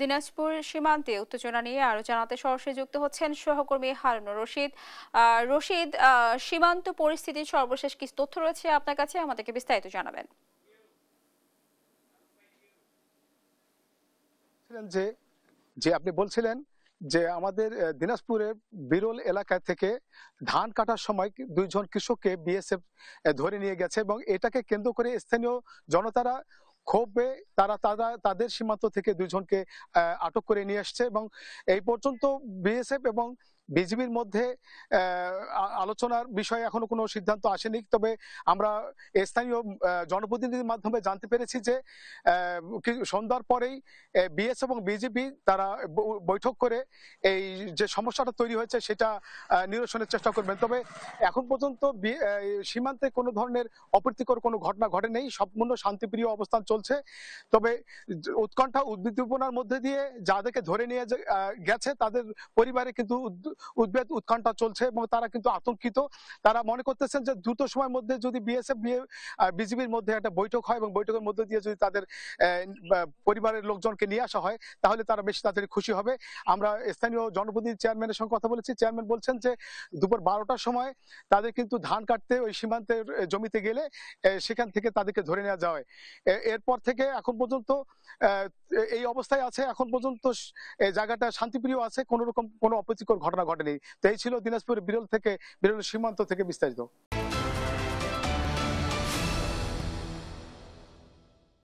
দিনাজপুর সীমান্তে উত্তেজনা নিয়ে আরো জানাতে সরাসরি যুক্ত হচ্ছেন সহকর্মী হারুনুর রশিদ। রশিদ, সীমান্ত পরিস্থিতির সর্বশেষ কি তথ্য রয়েছে আপনার কাছে, আমাদেরকে বিস্তারিত জানাবেন। যে যে আপনি বলছিলেন যে আমাদের দিনাজপুরের বিরল এলাকা থেকে ধান কাটার সময় দুইজন কৃষককে বিএসএফ ধরে নিয়ে গেছে এবং এটাকে কেন্দ্র করে স্থানীয় জনতারা ক্ষোভে তারা তারা তাদের সীমান্ত থেকে দুইজনকে আটক করে নিয়ে আসছে এবং এই পর্যন্ত বিএসএফ এবং বিজিবির মধ্যে আলোচনার বিষয়ে এখনো কোনো সিদ্ধান্ত আসেনি। তবে আমরা স্থানীয় জনপ্রতিনিধির মাধ্যমে জানতে পেরেছি যে সন্ধ্যার পরেই বিএস এবং বিজিবি তারা বৈঠক করে এই যে সমস্যাটা তৈরি হয়েছে সেটা নিরসনের চেষ্টা করবেন। তবে এখন পর্যন্ত সীমান্তে কোনো ধরনের অপ্রীতিকর কোনো ঘটনা ঘটেনি, সম্পূর্ণ শান্তিপ্রিয় অবস্থান চলছে। তবে উৎকণ্ঠা উদ্দীপনার মধ্যে দিয়ে যাদেরকে ধরে নিয়ে গেছে তাদের পরিবারে কিন্তু উদ্বেগ উৎকণ্ঠা চলছে এবং তারা কিন্তু আতঙ্কিত। তারা মনে করতেছেন যে দ্রুত সময়ের মধ্যে যদি বিএসএফ বিজিবির মধ্যে একটা বৈঠক হয় এবং বৈঠকের মধ্যে দিয়ে যদি তাদের পরিবারের লোকজনকে নিয়ে আসা হয় তাহলে তারা বেশি তাড়াতাড়ি খুশি হবে। আমরা স্থানীয় জনপ্রতিনিধি চেয়ারম্যানের সঙ্গে কথা বলেছি। চেয়ারম্যান বলছেন যে দুপুর 12টার সময় তাদের কিন্তু ধান কাটতে ওই সীমান্তের জমিতে গেলে সেখান থেকে তাদেরকে ধরে নেওয়া যায়। এরপর থেকে এখন পর্যন্ত এই অবস্থায় আছে। এখন পর্যন্ত এই জায়গাটা শান্তিপ্রিয় আছে, কোনো রকম কোনো অপ্রীতিকর ঘটনা ঘটেনি। তো এই ছিল দিনাজপুরের বিরল সীমান্ত থেকে বিস্তারিত।